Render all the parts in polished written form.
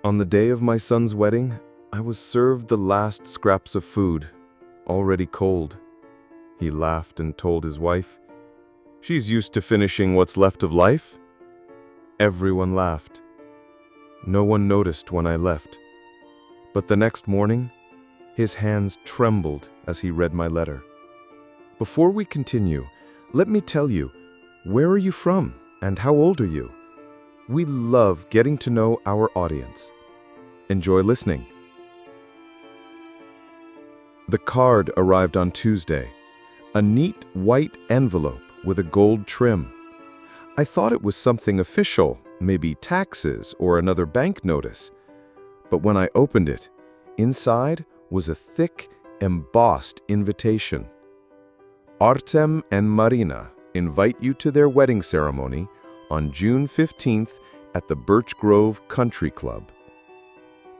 On the day of my son's wedding, I was served the last scraps of food, already cold. He laughed and told his wife, "She's used to finishing what's left of life." Everyone laughed. No one noticed when I left. But the next morning, his hands trembled as he read my letter. Before we continue, let me tell you, where are you from and how old are you? We love getting to know our audience. Enjoy listening. The card arrived on Tuesday, a neat white envelope with a gold trim. I thought it was something official, maybe taxes or another bank notice. But when I opened it, inside was a thick, embossed invitation. Artem and Marina invite you to their wedding ceremony on June 15th at the Birch Grove Country Club.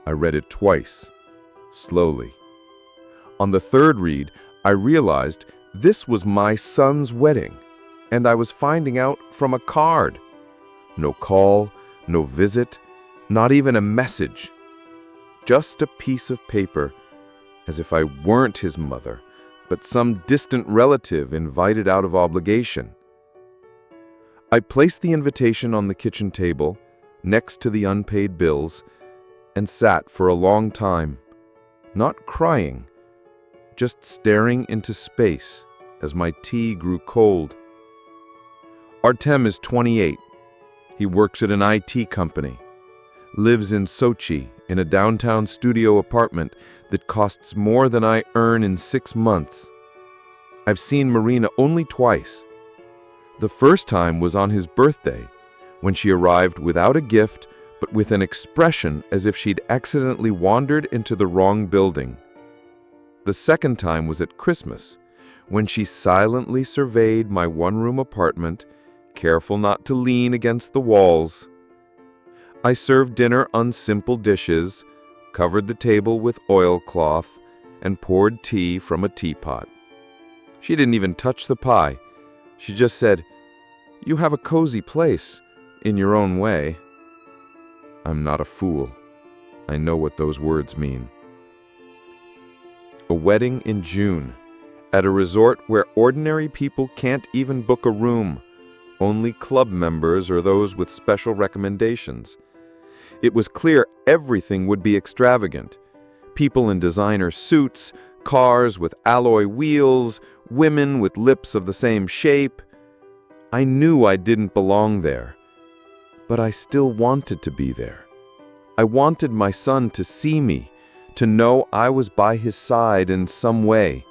I read it twice, slowly. On the third read, I realized this was my son's wedding, and I was finding out from a card. No call, no visit, not even a message. Just a piece of paper, as if I weren't his mother, but some distant relative invited out of obligation. I placed the invitation on the kitchen table, next to the unpaid bills, and sat for a long time, not crying, just staring into space as my tea grew cold. Artem is 28. He works at an IT company, lives in Sochi in a downtown studio apartment that costs more than I earn in 6 months. I've seen Marina only twice. The first time was on his birthday, when she arrived without a gift, but with an expression as if she'd accidentally wandered into the wrong building. The second time was at Christmas, when she silently surveyed my one-room apartment, careful not to lean against the walls. I served dinner on simple dishes, covered the table with oilcloth, and poured tea from a teapot. She didn't even touch the pie. She just said, "You have a cozy place, in your own way." I'm not a fool. I know what those words mean. A wedding in June, at a resort where ordinary people can't even book a room, only club members or those with special recommendations. It was clear everything would be extravagant. People in designer suits, cars with alloy wheels, women with lips of the same shape. I knew I didn't belong there, but I still wanted to be there. I wanted my son to see me, to know I was by his side in some way.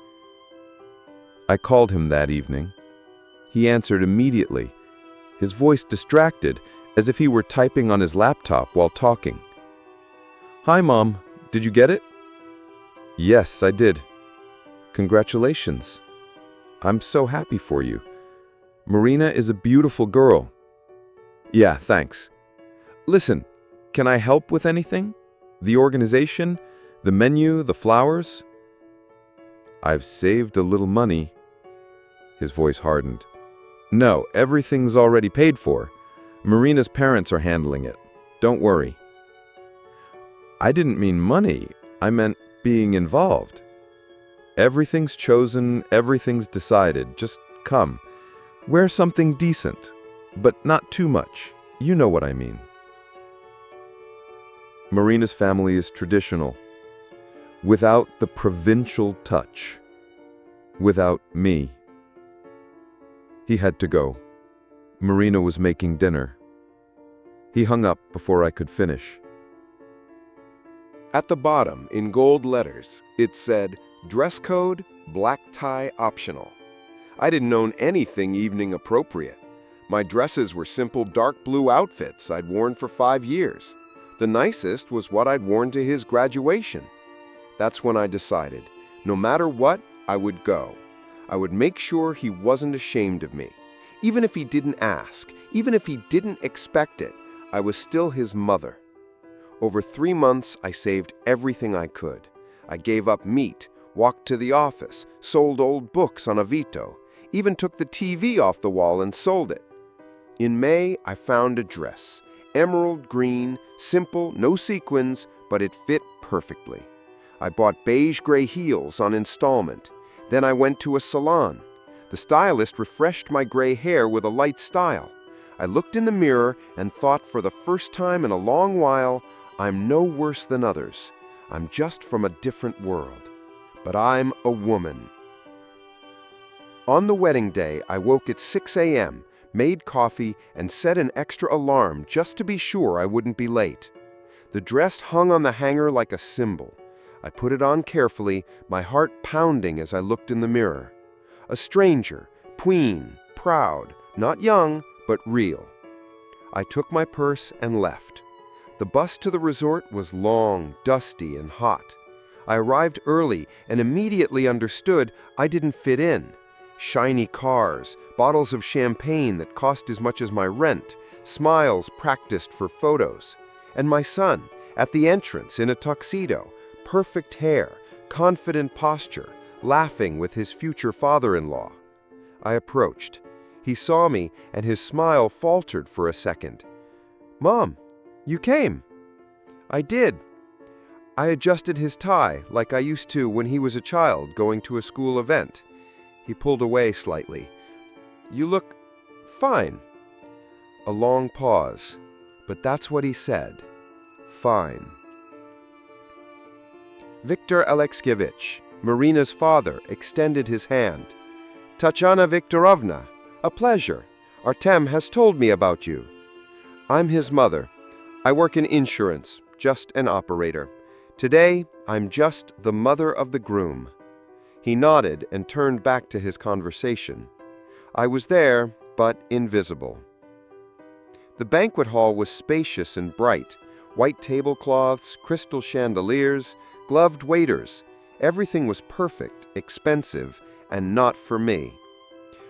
I called him that evening. He answered immediately, his voice distracted, as if he were typing on his laptop while talking. "Hi, Mom. Did you get it?" "Yes, I did. Congratulations. I'm so happy for you. Marina is a beautiful girl." "Yeah, thanks. Listen, can I help with anything? The organization, the menu, the flowers?" "I've saved a little money." His voice hardened. "No, everything's already paid for. Marina's parents are handling it. Don't worry." "I didn't mean money. I meant being involved. Everything's chosen, everything's decided. Just come. Wear something decent, but not too much. You know what I mean." Marina's family is traditional, without the provincial touch, without me. He had to go. Marina was making dinner. He hung up before I could finish. At the bottom, in gold letters, it said, "Dress code, black tie optional." I didn't own anything evening appropriate. My dresses were simple dark blue outfits I'd worn for 5 years. The nicest was what I'd worn to his graduation. That's when I decided, no matter what, I would go. I would make sure he wasn't ashamed of me. Even if he didn't ask, even if he didn't expect it, I was still his mother. Over 3 months, I saved everything I could. I gave up meat, walked to the office, sold old books on Avito, even took the TV off the wall and sold it. In May, I found a dress, Emerald green, simple, no sequins, but it fit perfectly. I bought beige gray heels on installment. Then I went to a salon. The stylist refreshed my gray hair with a light style. I looked in the mirror and thought for the first time in a long while, I'm no worse than others. I'm just from a different world. But I'm a woman. On the wedding day, I woke at 6 a.m., made coffee, and set an extra alarm just to be sure I wouldn't be late. The dress hung on the hanger like a symbol. I put it on carefully, my heart pounding as I looked in the mirror. A stranger, tween, proud, not young, but real. I took my purse and left. The bus to the resort was long, dusty, and hot. I arrived early and immediately understood I didn't fit in. Shiny cars, bottles of champagne that cost as much as my rent, smiles practiced for photos. And my son, at the entrance in a tuxedo, perfect hair, confident posture, laughing with his future father-in-law. I approached. He saw me, and his smile faltered for a second. "Mom, you came." I did. I adjusted his tie like I used to when he was a child going to a school event. He pulled away slightly. "You look fine." A long pause, but that's what he said. Fine. Viktor Alexievich, Marina's father, extended his hand. "Tatiana Viktorovna, a pleasure. Artem has told me about you." "I'm his mother. I work in insurance, just an operator. Today, I'm just the mother of the groom." He nodded and turned back to his conversation. I was there, but invisible. The banquet hall was spacious and bright. White tablecloths, crystal chandeliers, gloved waiters. Everything was perfect, expensive, and not for me.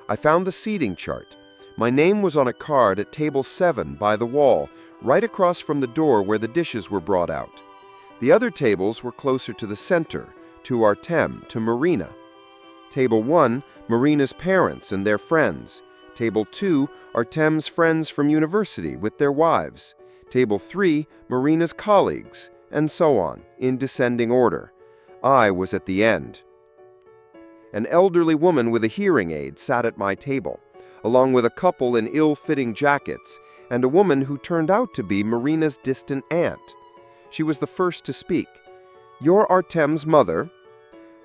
I found the seating chart. My name was on a card at table 7 by the wall, right across from the door where the dishes were brought out. The other tables were closer to the center, to Artem, to Marina. Table 1, Marina's parents and their friends. Table 2, Artem's friends from university with their wives. Table 3, Marina's colleagues, and so on, in descending order. I was at the end. An elderly woman with a hearing aid sat at my table, along with a couple in ill-fitting jackets, and a woman who turned out to be Marina's distant aunt. She was the first to speak. "You're Artem's mother?"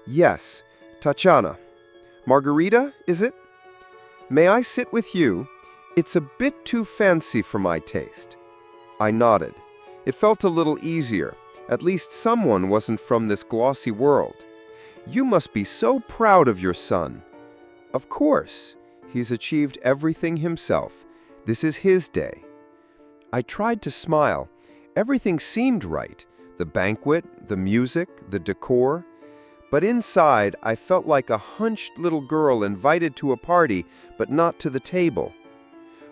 "Yes, Tatiana. Margarita, is it? May I sit with you? It's a bit too fancy for my taste." I nodded. It felt a little easier. At least someone wasn't from this glossy world. "You must be so proud of your son." "Of course. He's achieved everything himself. This is his day." I tried to smile. Everything seemed right. The banquet, the music, the decor. But inside, I felt like a hunched little girl invited to a party, but not to the table.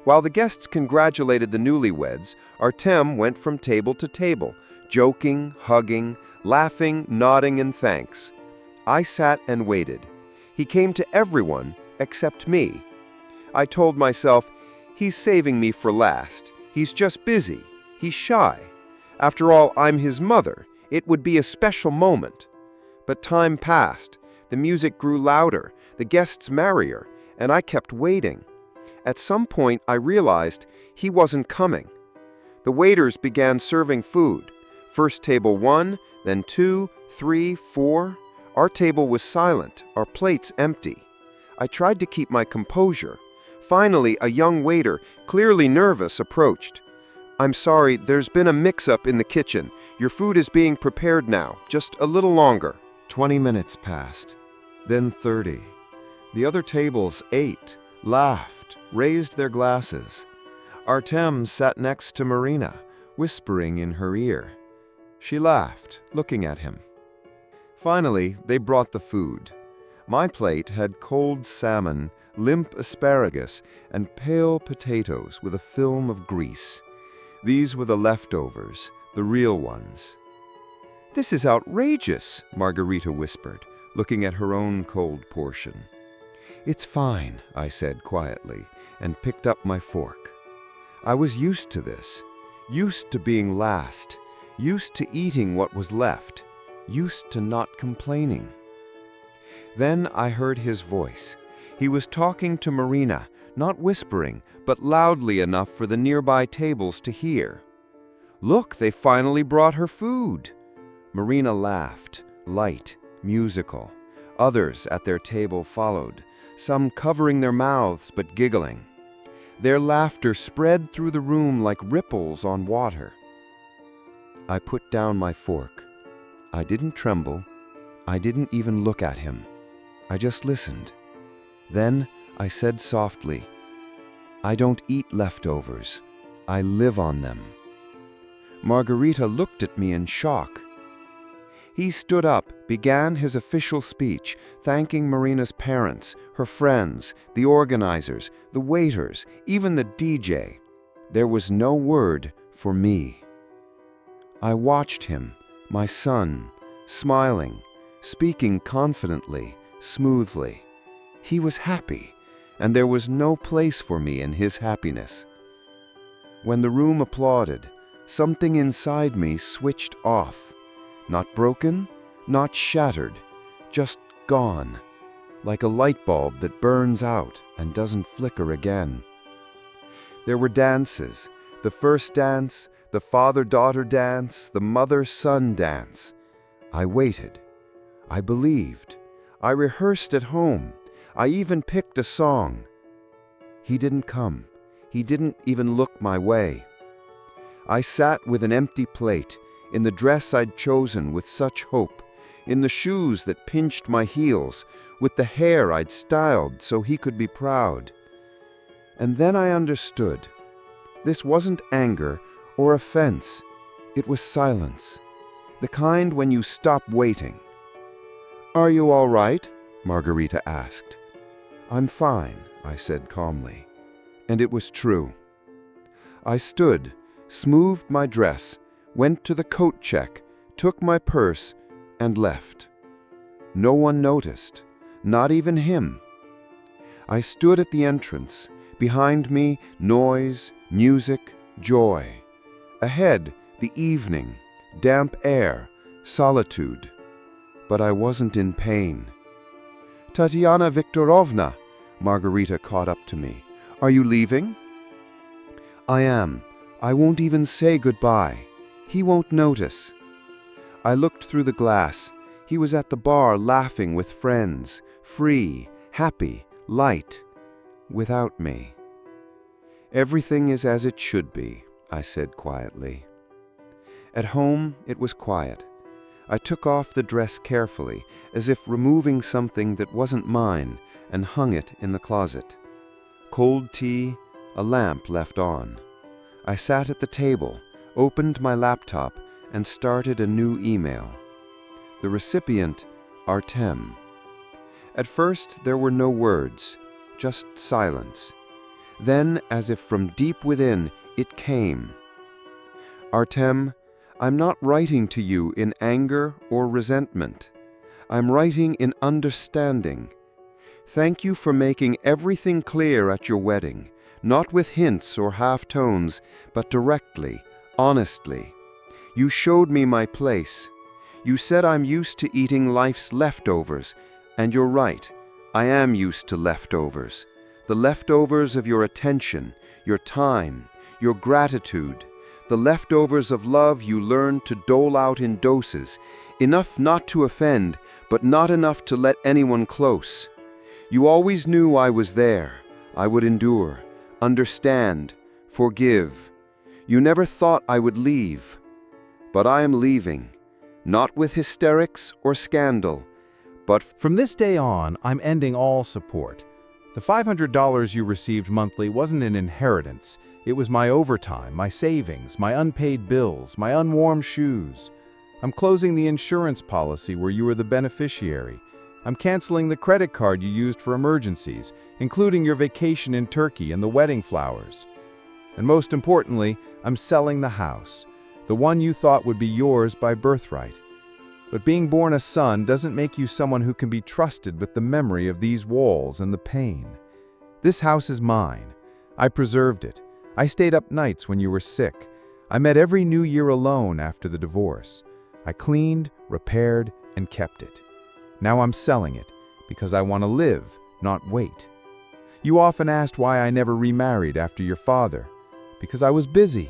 While the guests congratulated the newlyweds, Artem went from table to table, joking, hugging, laughing, nodding in thanks. I sat and waited. He came to everyone except me. I told myself, he's saving me for last. He's just busy. He's shy. After all, I'm his mother. It would be a special moment. But time passed. The music grew louder, the guests merrier, and I kept waiting. At some point, I realized he wasn't coming. The waiters began serving food. First table 1, then 2, 3, 4. Our table was silent, our plates empty. I tried to keep my composure. Finally, a young waiter, clearly nervous, approached. "I'm sorry, there's been a mix-up in the kitchen. Your food is being prepared now, just a little longer." 20 minutes passed, then 30. The other tables ate, laughed, raised their glasses. Artem sat next to Marina, whispering in her ear. She laughed, looking at him. Finally, they brought the food. My plate had cold salmon, limp asparagus, and pale potatoes with a film of grease. These were the leftovers, the real ones. "This is outrageous," Margarita whispered, looking at her own cold portion. "It's fine," I said quietly, and picked up my fork. I was used to this. Used to being last, used to eating what was left, used to not complaining. Then I heard his voice. He was talking to Marina, not whispering, but loudly enough for the nearby tables to hear. "Look, they finally brought her food." Marina laughed, light, musical. Others at their table followed, some covering their mouths but giggling. Their laughter spread through the room like ripples on water. I put down my fork. I didn't tremble. I didn't even look at him. I just listened. Then I said softly, "I don't eat leftovers. I live on them." Margarita looked at me in shock. He stood up, began his official speech, thanking Marina's parents, her friends, the organizers, the waiters, even the DJ. There was no word for me. I watched him, my son, smiling, speaking confidently, smoothly. He was happy, and there was no place for me in his happiness. When the room applauded, something inside me switched off. Not broken, not shattered, just gone, like a light bulb that burns out and doesn't flicker again. There were dances, the first dance, the father-daughter dance, the mother-son dance. I waited. I believed. I rehearsed at home. I even picked a song. He didn't come. He didn't even look my way. I sat with an empty plate, in the dress I'd chosen with such hope, in the shoes that pinched my heels, with the hair I'd styled so he could be proud. And then I understood. This wasn't anger or offense. It was silence, the kind when you stop waiting. "Are you all right?" Margarita asked. "I'm fine," I said calmly. And it was true. I stood, smoothed my dress, went to the coat check, took my purse, and left. No one noticed, not even him. I stood at the entrance. Behind me, noise, music, joy. Ahead, the evening, damp air, solitude. But I wasn't in pain. "Tatiana Viktorovna," Margarita caught up to me. "Are you leaving?" "I am. I won't even say goodbye. He won't notice." I looked through the glass. He was at the bar laughing with friends, free, happy, light, without me. "Everything is as it should be," I said quietly. At home, it was quiet. I took off the dress carefully, as if removing something that wasn't mine, and hung it in the closet. Cold tea, a lamp left on. I sat at the table, opened my laptop, and started a new email. The recipient, Artem. At first, there were no words, just silence. Then, as if from deep within, it came. "Artem, I'm not writing to you in anger or resentment. I'm writing in understanding. Thank you for making everything clear at your wedding, not with hints or half-tones, but directly, honestly. You showed me my place. You said I'm used to eating life's leftovers, and you're right, I am used to leftovers. The leftovers of your attention, your time, your gratitude, the leftovers of love you learned to dole out in doses, enough not to offend, but not enough to let anyone close. You always knew I was there. I would endure, understand, forgive. You never thought I would leave. But I am leaving, not with hysterics or scandal, but From this day on, I'm ending all support. The $500 you received monthly wasn't an inheritance. It was my overtime, my savings, my unpaid bills, my unworn shoes. I'm closing the insurance policy where you were the beneficiary. I'm canceling the credit card you used for emergencies, including your vacation in Turkey and the wedding flowers. And most importantly, I'm selling the house, the one you thought would be yours by birthright. But being born a son doesn't make you someone who can be trusted with the memory of these walls and the pain. This house is mine. I preserved it. I stayed up nights when you were sick. I met every New Year alone after the divorce. I cleaned, repaired, and kept it. Now I'm selling it because I want to live, not wait. You often asked why I never remarried after your father. Because I was busy.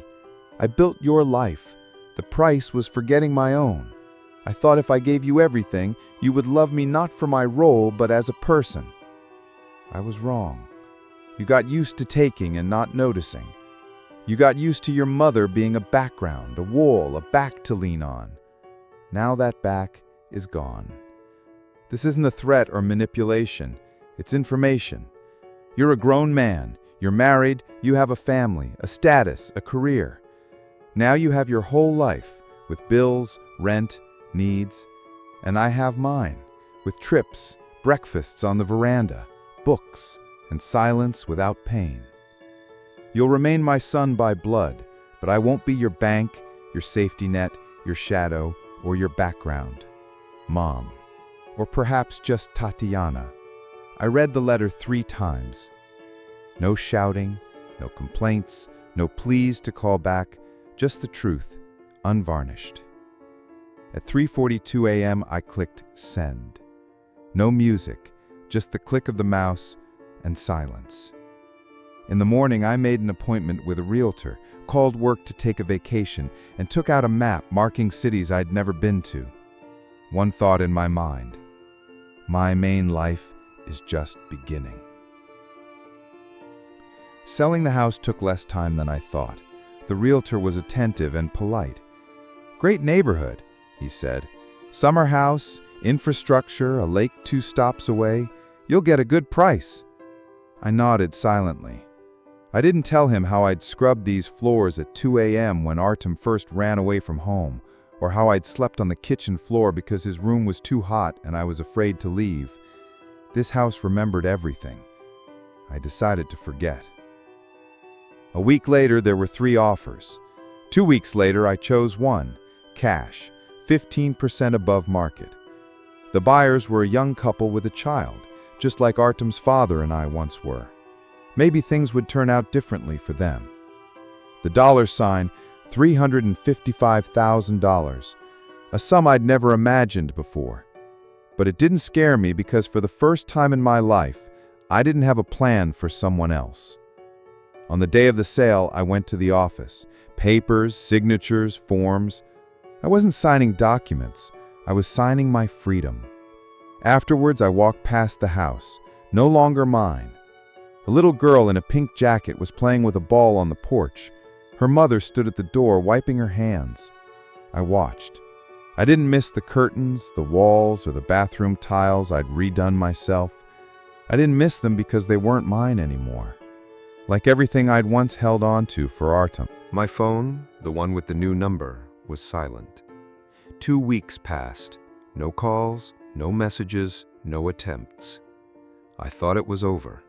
I built your life. The price was forgetting my own. I thought if I gave you everything, you would love me not for my role, but as a person. I was wrong. You got used to taking and not noticing. You got used to your mother being a background, a wall, a back to lean on. Now that back is gone. This isn't a threat or manipulation. It's information. You're a grown man. You're married. You have a family, a status, a career. Now you have your whole life with bills, rent, needs. And I have mine with trips, breakfasts on the veranda, books, and silence without pain. You'll remain my son by blood, but I won't be your bank, your safety net, your shadow, or your background. Mom. Or perhaps just Tatiana. I read the letter 3 times. No shouting, no complaints, no pleas to call back, just the truth, unvarnished. At 3:42 a.m., I clicked send. No music, just the click of the mouse and silence. In the morning, I made an appointment with a realtor, called work to take a vacation, and took out a map marking cities I'd never been to. One thought in my mind: my main life is just beginning. Selling the house took less time than I thought. The realtor was attentive and polite. "Great neighborhood," he said. "Summer house, infrastructure, a lake 2 stops away. You'll get a good price." I nodded silently. I didn't tell him how I'd scrubbed these floors at 2 a.m. when Artem first ran away from home, or how I'd slept on the kitchen floor because his room was too hot and I was afraid to leave. This house remembered everything. I decided to forget. A week later, there were 3 offers. 2 weeks later, I chose one, cash, 15% above market. The buyers were a young couple with a child, just like Artem's father and I once were. Maybe things would turn out differently for them. The dollar sign, $355,000, a sum I'd never imagined before. But it didn't scare me because for the first time in my life, I didn't have a plan for someone else. On the day of the sale, I went to the office. Papers, signatures, forms. I wasn't signing documents. I was signing my freedom. Afterwards, I walked past the house, no longer mine. A little girl in a pink jacket was playing with a ball on the porch. Her mother stood at the door, wiping her hands. I watched. I didn't miss the curtains, the walls, or the bathroom tiles I'd redone myself. I didn't miss them because they weren't mine anymore. Like everything I'd once held on to for Artem. My phone, the one with the new number, was silent. 2 weeks passed. No calls, no messages, no attempts. I thought it was over.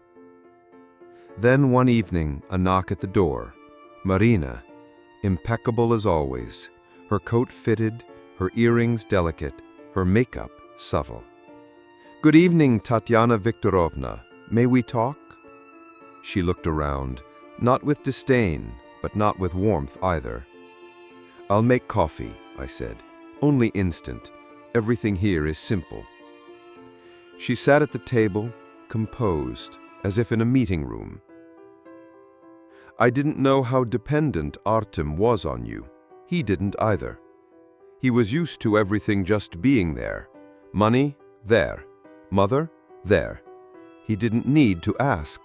Then one evening, a knock at the door. Marina, impeccable as always, her coat fitted, her earrings delicate, her makeup subtle. "Good evening, Tatiana Viktorovna. May we talk?" She looked around, not with disdain, but not with warmth either. "I'll make coffee," I said. "Only instant. Everything here is simple." She sat at the table, composed, as if in a meeting room. "I didn't know how dependent Artem was on you. He didn't either. He was used to everything just being there. Money, there. Mother, there. He didn't need to ask."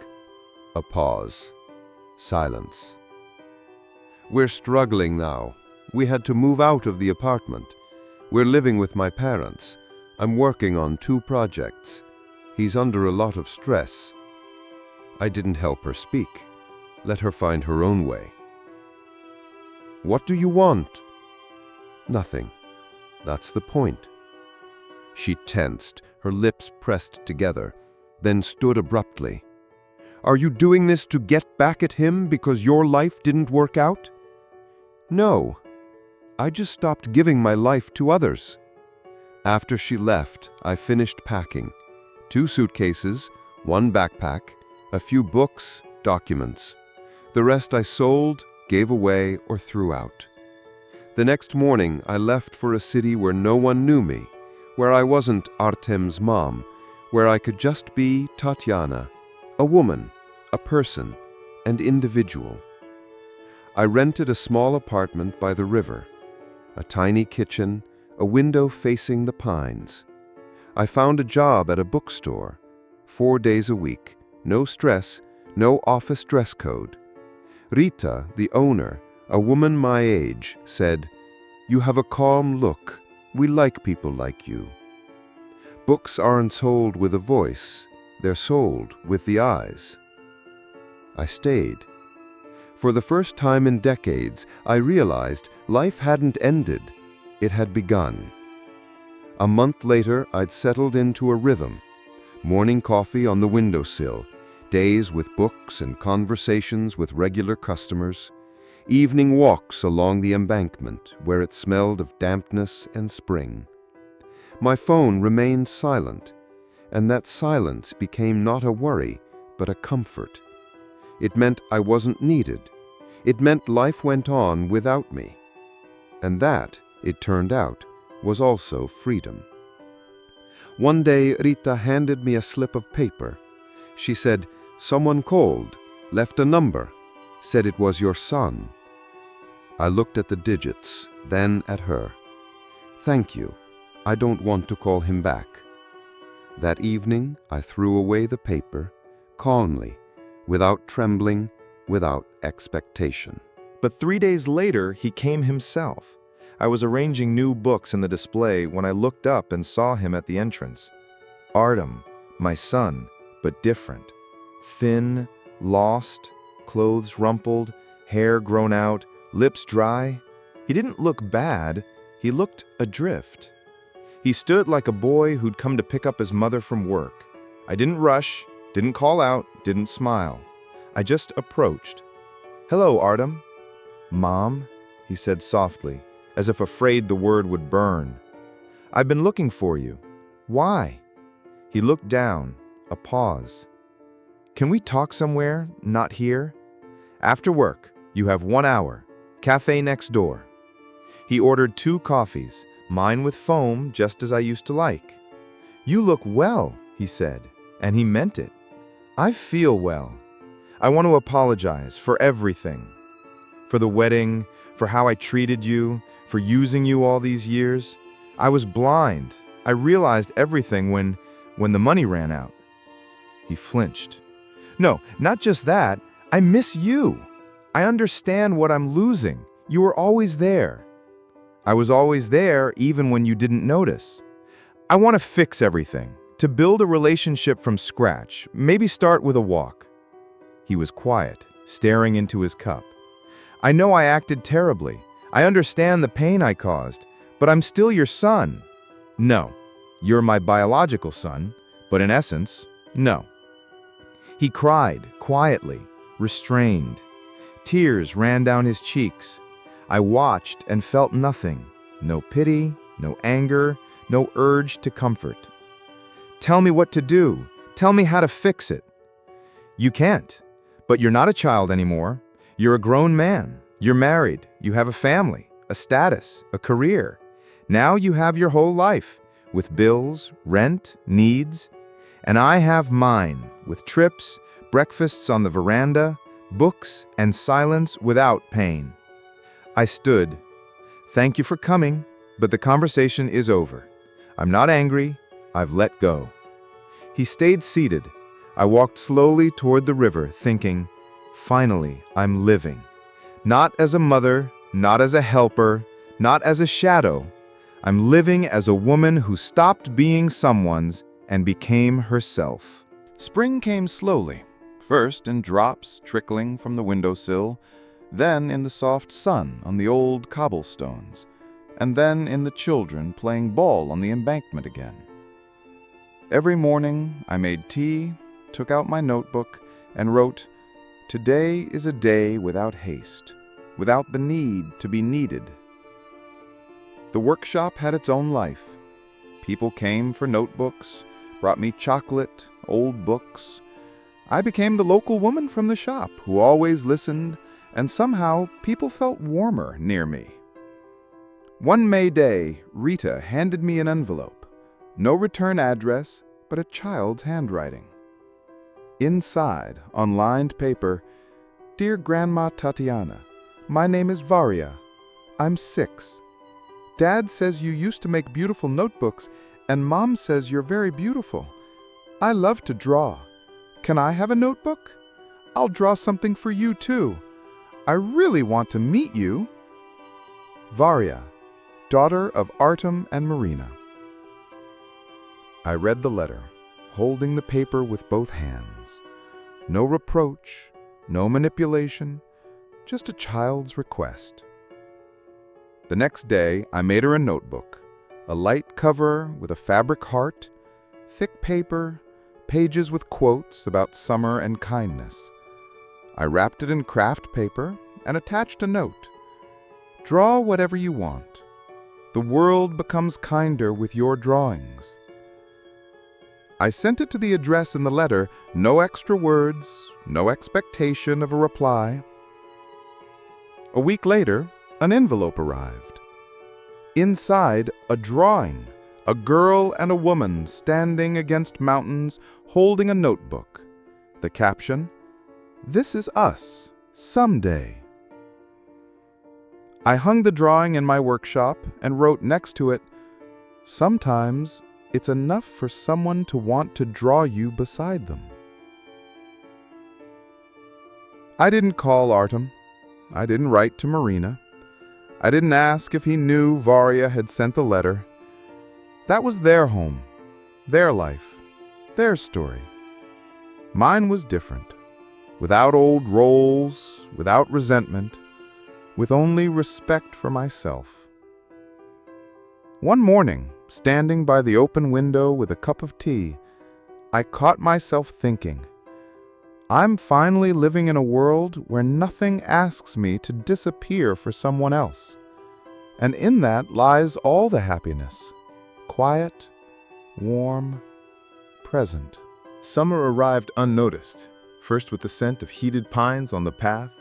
A pause. Silence. "We're struggling now. We had to move out of the apartment. We're living with my parents. I'm working on 2 projects. He's under a lot of stress." I didn't help her speak. Let her find her own way. "What do you want?" "Nothing. That's the point." She tensed, her lips pressed together, then stood abruptly. "Are you doing this to get back at him because your life didn't work out?" "No. I just stopped giving my life to others." After she left, I finished packing. 2 suitcases, 1 backpack, a few books, documents. The rest I sold gave away, or threw out. The next morning, I left for a city where no one knew me, where I wasn't Artem's mom, where I could just be Tatiana, a woman, a person, an individual. I rented a small apartment by the river, a tiny kitchen, a window facing the pines. I found a job at a bookstore, 4 days a week, no stress, no office dress code. Rita, the owner, a woman my age, said, "You have a calm look. We like people like you." Books aren't sold with a voice, they're sold with the eyes. I stayed. For the first time in decades, I realized life hadn't ended, it had begun. A month later, I'd settled into a rhythm. Morning coffee on the windowsill, days with books and conversations with regular customers, evening walks along the embankment where it smelled of dampness and spring. My phone remained silent, and that silence became not a worry, but a comfort. It meant I wasn't needed. It meant life went on without me. And that, it turned out, was also freedom. One day, Rita handed me a slip of paper. She said, "Someone called, left a number, said it was your son." I looked at the digits, then at her. "Thank you. I don't want to call him back." That evening, I threw away the paper, calmly, without trembling, without expectation. But 3 days later, he came himself. I was arranging new books in the display when I looked up and saw him at the entrance. Artem, my son, but different. Thin, lost, clothes rumpled, hair grown out, lips dry. He didn't look bad, he looked adrift. He stood like a boy who'd come to pick up his mother from work. I didn't rush, didn't call out, didn't smile. I just approached. "Hello, Artem." "Mom," he said softly, as if afraid the word would burn. "I've been looking for you." "Why?" He looked down, a pause. "Can we talk somewhere, not here?" "After work, you have 1 hour. Cafe next door." He ordered 2 coffees, mine with foam, just as I used to like. "You look well," he said, and he meant it. "I feel well. I want to apologize for everything. For the wedding, for how I treated you, for using you all these years. I was blind. I realized everything when the money ran out." He flinched. "No, not just that. I miss you. I understand what I'm losing. You were always there." "I was always there even when you didn't notice. I want to fix everything, to build a relationship from scratch, maybe start with a walk." He was quiet, staring into his cup. "I know I acted terribly. I understand the pain I caused, but I'm still your son." "No, you're my biological son, but in essence, no." He cried, quietly, restrained. Tears ran down his cheeks. I watched and felt nothing. No pity, no anger, no urge to comfort. "Tell me what to do. Tell me how to fix it." "You can't. But you're not a child anymore. You're a grown man. You're married. You have a family, a status, a career. Now you have your whole life, with bills, rent, needs. And I have mine, with trips, breakfasts on the veranda, books, and silence without pain." I stood. "Thank you for coming, but the conversation is over. I'm not angry. I've let go." He stayed seated. I walked slowly toward the river, thinking, finally, I'm living. Not as a mother, not as a helper, not as a shadow. I'm living as a woman who stopped being someone's and became herself. Spring came slowly, first in drops trickling from the windowsill, then in the soft sun on the old cobblestones, and then in the children playing ball on the embankment again. Every morning I made tea, took out my notebook, and wrote, "Today is a day without haste, without the need to be needed." The workshop had its own life. People came for notebooks, brought me chocolate, old books. I became the local woman from the shop who always listened, and somehow people felt warmer near me. One May day, Rita handed me an envelope. No return address, but a child's handwriting. Inside, on lined paper, "Dear Grandma Tatiana, my name is Varya. I'm 6. Dad says you used to make beautiful notebooks, and Mom says you're very beautiful. I love to draw. Can I have a notebook? I'll draw something for you too. I really want to meet you." Varya, daughter of Artem and Marina. I read the letter, holding the paper with both hands. No reproach, no manipulation, just a child's request. The next day, I made her a notebook, a light cover with a fabric heart, thick paper, pages with quotes about summer and kindness. I wrapped it in craft paper and attached a note. "Draw whatever you want. The world becomes kinder with your drawings." I sent it to the address in the letter, no extra words, no expectation of a reply. A week later, an envelope arrived. Inside, a drawing, a girl and a woman standing against mountains holding a notebook. The caption, "This is us, someday." I hung the drawing in my workshop and wrote next to it, "Sometimes it's enough for someone to want to draw you beside them." I didn't call Artem. I didn't write to Marina. I didn't ask if he knew Varya had sent the letter. That was their home, their life, their story. Mine was different, without old roles, without resentment, with only respect for myself. One morning, standing by the open window with a cup of tea, I caught myself thinking, I'm finally living in a world where nothing asks me to disappear for someone else. And in that lies all the happiness. Quiet, warm, present. Summer arrived unnoticed, first with the scent of heated pines on the path,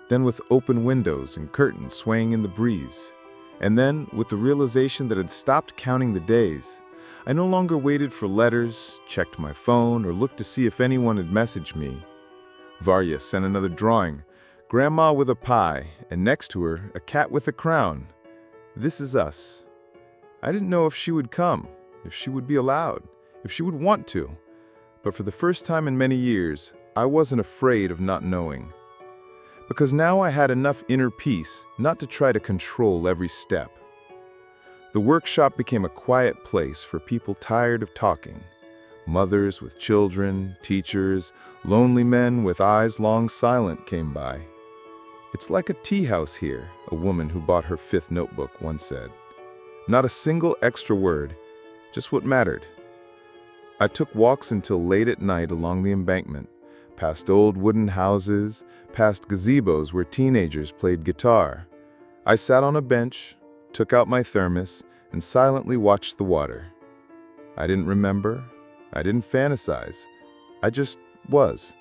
then with open windows and curtains swaying in the breeze, and then with the realization that I'd stopped counting the days. I no longer waited for letters, checked my phone, or looked to see if anyone had messaged me. Varya sent another drawing, Grandma with a pie, and next to her, a cat with a crown. This is us. I didn't know if she would come, if she would be allowed, if she would want to. But for the first time in many years, I wasn't afraid of not knowing. Because now I had enough inner peace not to try to control every step. The workshop became a quiet place for people tired of talking. Mothers with children, teachers, lonely men with eyes long silent came by. It's like a tea house here, a woman who bought her 5th notebook once said. Not a single extra word, just what mattered. I took walks until late at night along the embankment, past old wooden houses, past gazebos where teenagers played guitar. I sat on a bench, took out my thermos, and silently watched the water. I didn't remember. I didn't fantasize. I just was.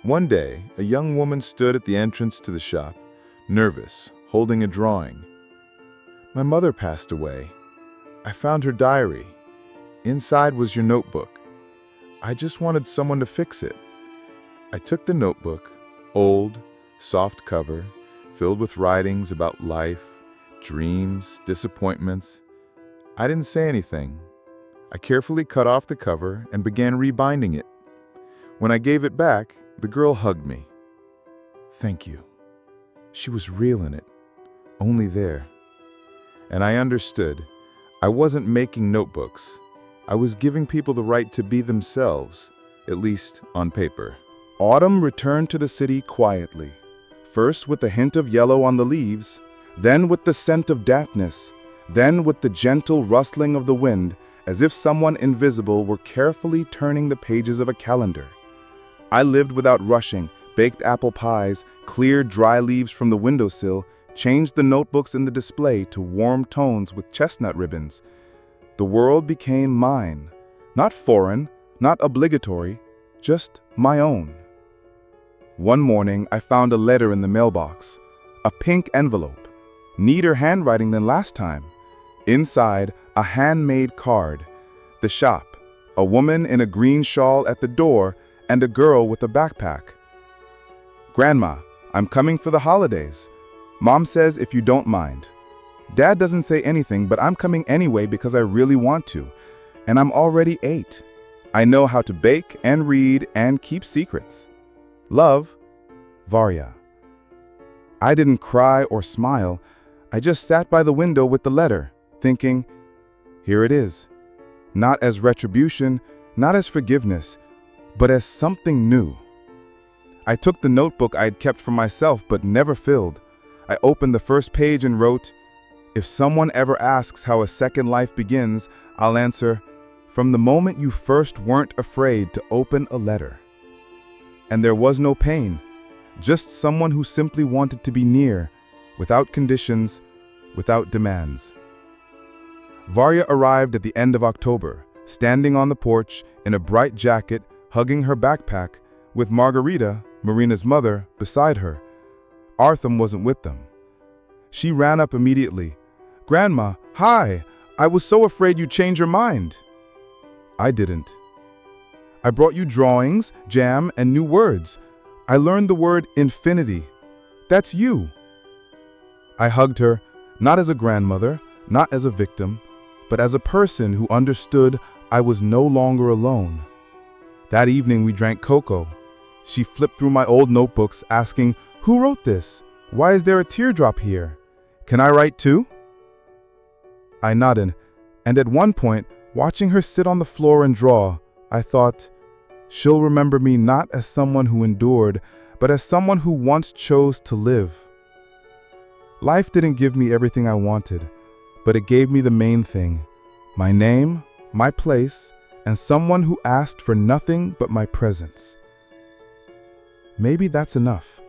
One day, a young woman stood at the entrance to the shop, nervous, holding a drawing. My mother passed away. I found her diary. Inside was your notebook. I just wanted someone to fix it. I took the notebook, old, soft cover, filled with writings about life, dreams, disappointments. I didn't say anything. I carefully cut off the cover and began rebinding it. When I gave it back, the girl hugged me. Thank you. She was real in it, only there. And I understood. I wasn't making notebooks. I was giving people the right to be themselves, at least on paper. Autumn returned to the city quietly, first with the hint of yellow on the leaves, then with the scent of dampness, then with the gentle rustling of the wind, as if someone invisible were carefully turning the pages of a calendar. I lived without rushing, baked apple pies, cleared dry leaves from the windowsill, changed the notebooks in the display to warm tones with chestnut ribbons. The world became mine, not foreign, not obligatory, just my own. One morning, I found a letter in the mailbox. A pink envelope. Neater handwriting than last time. Inside, a handmade card. The shop. A woman in a green shawl at the door and a girl with a backpack. Grandma, I'm coming for the holidays. Mom says if you don't mind. Dad doesn't say anything, but I'm coming anyway because I really want to. And I'm already 8. I know how to bake and read and keep secrets. Love, Varya. I didn't cry or smile. I just sat by the window with the letter, thinking, here it is. Not as retribution, not as forgiveness, but as something new. I took the notebook I had kept for myself but never filled. I opened the first page and wrote, if someone ever asks how a second life begins, I'll answer, from the moment you first weren't afraid to open a letter. And there was no pain, just someone who simply wanted to be near, without conditions, without demands. Varya arrived at the end of October, standing on the porch in a bright jacket, hugging her backpack, with Margarita, Marina's mother, beside her. Artham wasn't with them. She ran up immediately. Grandma, hi! I was so afraid you'd change your mind. I didn't. I brought you drawings, jam, and new words. I learned the word infinity. That's you. I hugged her, not as a grandmother, not as a victim, but as a person who understood I was no longer alone. That evening we drank cocoa. She flipped through my old notebooks asking, who wrote this? Why is there a teardrop here? Can I write too? I nodded, and at one point, watching her sit on the floor and draw, I thought, she'll remember me not as someone who endured, but as someone who once chose to live. Life didn't give me everything I wanted, but it gave me the main thing, my name, my place, and someone who asked for nothing but my presence. Maybe that's enough.